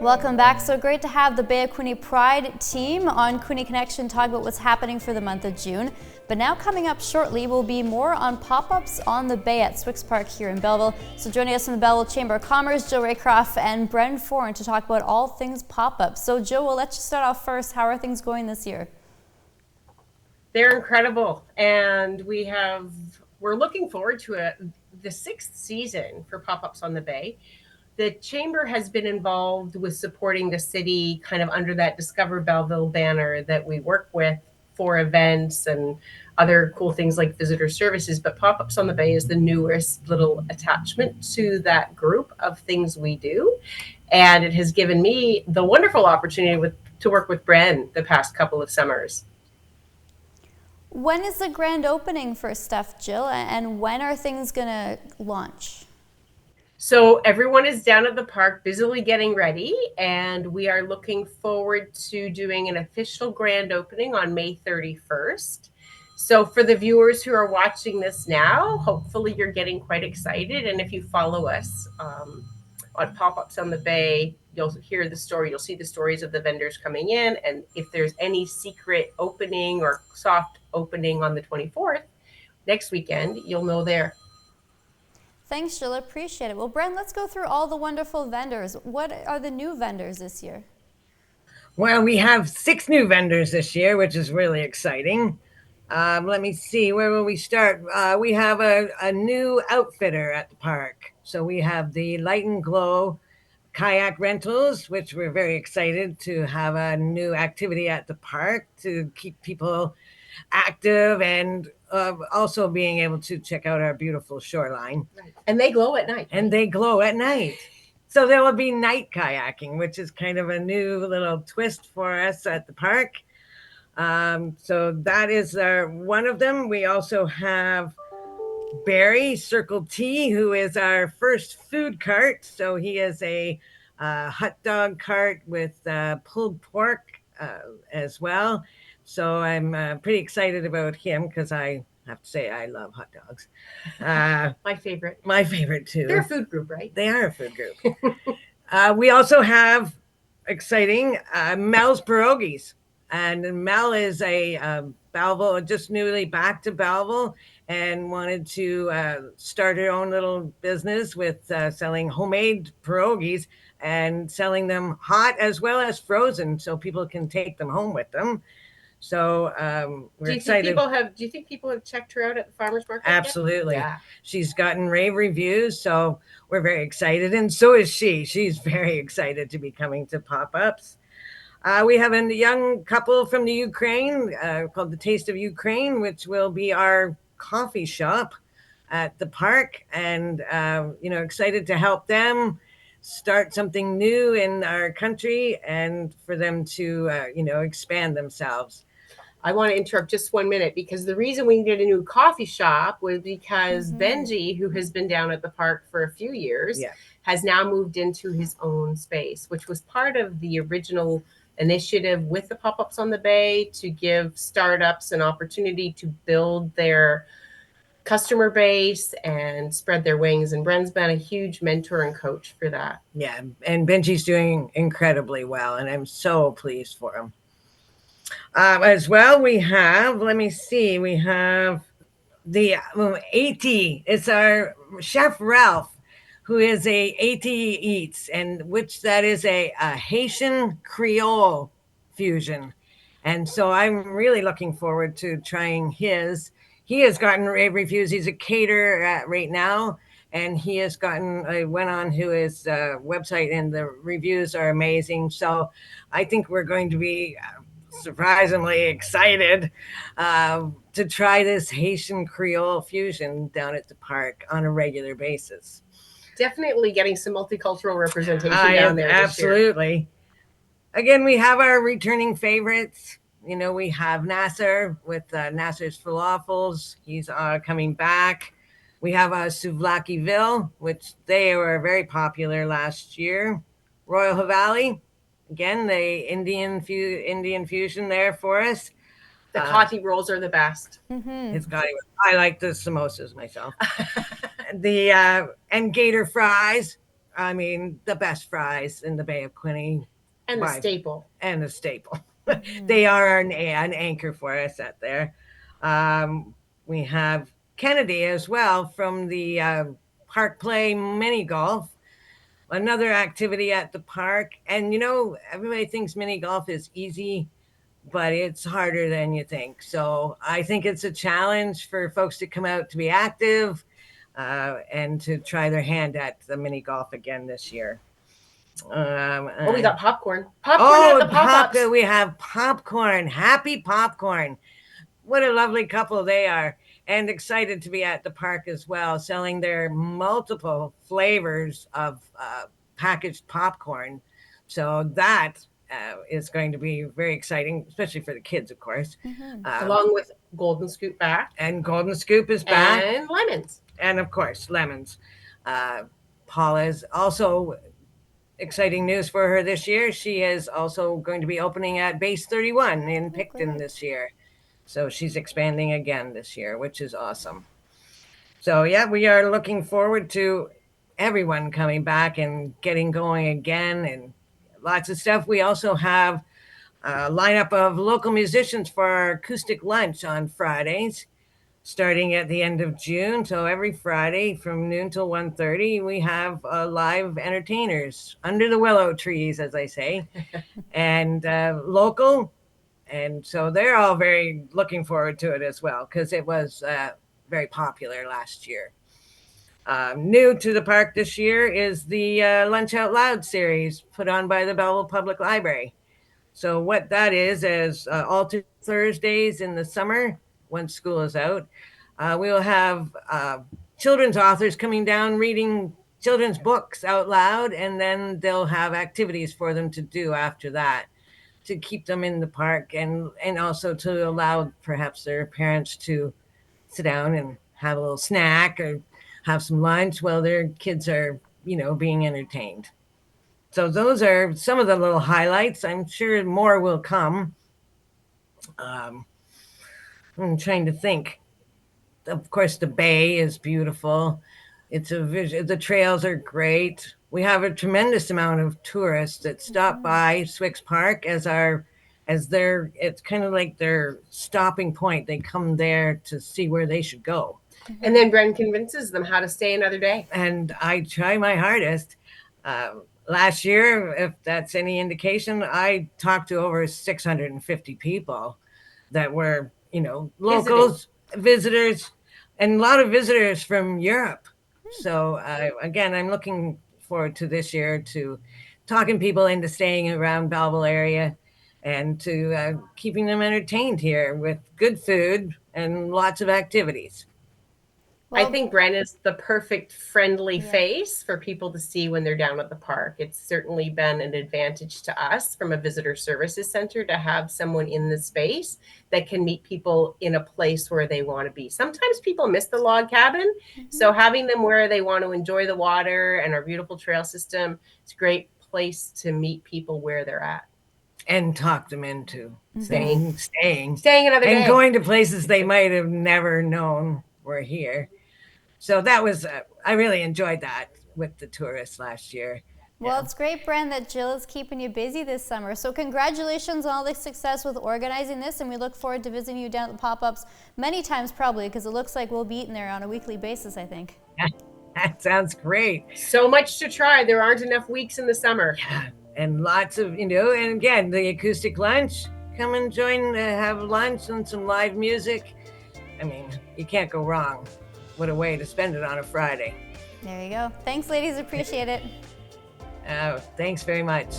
Welcome back. So great to have the Bay of Quinte Pride team on Quinte Connection talk about what's happening for the month of June. But now coming up shortly will be more on pop-ups on the Bay at Swix Park here in Belleville. So joining us from the Belleville Chamber of Commerce, Jill Raycroft and Bren to talk about all things pop-ups. So Jill, we'll let you start off first. How are things going this year? They're incredible, and we're looking forward to the 6th season for pop-ups on the Bay. The Chamber has been involved with supporting the city kind of under that Discover Belleville banner that we work with for events and other cool things like visitor services. But Pop-Ups on the Bay is the newest little attachment to that group of things we do. And it has given me the wonderful opportunity to work with Bren the past couple of summers. When is the grand opening for stuff, Jill? And when are things going to launch? So everyone is down at the park busily getting ready, and we are looking forward to doing an official grand opening on May 31st. So for the viewers who are watching this now, hopefully you're getting quite excited. And if you follow us on Pop-Ups on the Bay, you'll hear the story. You'll see the stories of the vendors coming in. And if there's any secret opening or soft opening on the 24th, next weekend, you'll know there. Thanks, Jill. Appreciate it. Well, Bren, let's go through all the wonderful vendors. What are the new vendors this year? Well, we have 6 new vendors this year, which is really exciting. Let me see, where will we start? We have a new outfitter at the park. So we have the Light and Glow kayak rentals, which we're very excited to have a new activity at the park to keep people active and also being able to check out our beautiful shoreline. And they glow at night. So there will be night kayaking, which is kind of a new little twist for us at the park. So that is one of them. We also have Barry Circle T, who is our first food cart. So he is a hot dog cart with pulled pork as well. So I'm pretty excited about him because I have to say I love hot dogs. My favorite. My favorite too. They're a food group, right? They are a food group. We also have exciting Mel's Pierogies. And Mel is a Belleville, just newly back to Belleville, and wanted to start her own little business with selling homemade pierogies and selling them hot as well as frozen so people can take them home with them. So we're excited. Do you think people have checked her out at the farmer's market? Absolutely. Yeah. She's gotten rave reviews, so we're very excited. And so is she. She's very excited to be coming to Pop-Ups. We have a young couple from the Ukraine called the Taste of Ukraine, which will be our coffee shop at the park. And, excited to help them start something new in our country and for them to, expand themselves. I want to interrupt just 1 minute because the reason we needed a new coffee shop was because Benji, who has been down at the park for a few years, has now moved into his own space, which was part of the original initiative with the Pop-Ups on the Bay to give startups an opportunity to build their customer base and spread their wings. And Bren's been a huge mentor and coach for that. Yeah, and Benji's doing incredibly well, and I'm so pleased for him. As well, we have the AT. It's our Chef Ralph, who is a AT Eats, and which that is a Haitian Creole fusion. And so I'm really looking forward to trying his. He has gotten rave reviews. He's a caterer right now, and he has gotten. I went on to his website, and the reviews are amazing. So I think we're going to be surprisingly excited to try this Haitian Creole fusion down at the park on a regular basis. Definitely getting some multicultural representation down there. Absolutely. Again, we have our returning favorites. We have Nasser with Nasser's Falafels. He's coming back. We have Souvlaki-ville, which they were very popular last year. Royal Havali. Again, the Indian fusion there for us. The kati rolls are the best. I like the samosas myself. And gator fries I mean, the best fries in the Bay of Quinte. And the staple. And a staple. They are an anchor for us out there. We have Kennedy as well from the Park Play Mini Golf, another activity at the park. And everybody thinks mini golf is easy, but it's harder than you think. So I think it's a challenge for folks to come out to be active and to try their hand at the mini golf again this year. We got popcorn. Popcorn at the pop-ups. We have popcorn. Happy Popcorn. What a lovely couple they are. And excited to be at the park as well, selling their multiple flavors of packaged popcorn. So that is going to be very exciting, especially for the kids, of course. Along with Golden Scoop back. And Golden Scoop is back. And lemons. And, of course, lemons. Paula's also... exciting news for her this year. She is also going to be opening at Base 31 in Picton this year. So she's expanding again this year, which is awesome. So yeah, we are looking forward to everyone coming back and getting going again and lots of stuff. We also have a lineup of local musicians for our acoustic lunch on Fridays, starting at the end of June. So every Friday from noon till 1:30, we have live entertainers under the willow trees, as I say, and local. And so they're all very looking forward to it as well, because it was very popular last year. New to the park this year is the Lunch Out Loud series put on by the Belleville Public Library. So what that is alternate Thursdays in the summer, when school is out, we will have children's authors coming down reading children's books out loud, and then they'll have activities for them to do after that to keep them in the park, and also to allow perhaps their parents to sit down and have a little snack or have some lunch while their kids are, being entertained. So those are some of the little highlights. I'm sure more will come. I'm trying to think. Of course, the bay is beautiful. The trails are great. We have a tremendous amount of tourists that stop by Swix Park it's kind of like their stopping point. They come there to see where they should go. And then Bren convinces them how to stay another day. And I try my hardest. Last year, if that's any indication, I talked to over 650 people that were, locals, visitors, and a lot of visitors from Europe. So again, I'm looking forward to this year to talking people into staying around Belleville area and to keeping them entertained here with good food and lots of activities. Well, I think Bren is the perfect friendly face for people to see when they're down at the park. It's certainly been an advantage to us from a visitor services center to have someone in the space that can meet people in a place where they want to be. Sometimes people miss the log cabin. So having them where they want to enjoy the water and our beautiful trail system, it's a great place to meet people where they're at. And talk them into staying another day. And going to places they might have never known were here. So that was, I really enjoyed that with the tourists last year. Well, it's great, Bren, that Jill is keeping you busy this summer. So congratulations on all the success with organizing this, and we look forward to visiting you down at the pop-ups many times probably, because it looks like we'll be eating there on a weekly basis, I think. That sounds great. So much to try. There aren't enough weeks in the summer. Yeah, and lots of, and again, the acoustic lunch. Come and join, have lunch and some live music. I mean, you can't go wrong. What a way to spend it on a Friday. There you go. Thanks, ladies. Appreciate it. Thanks very much.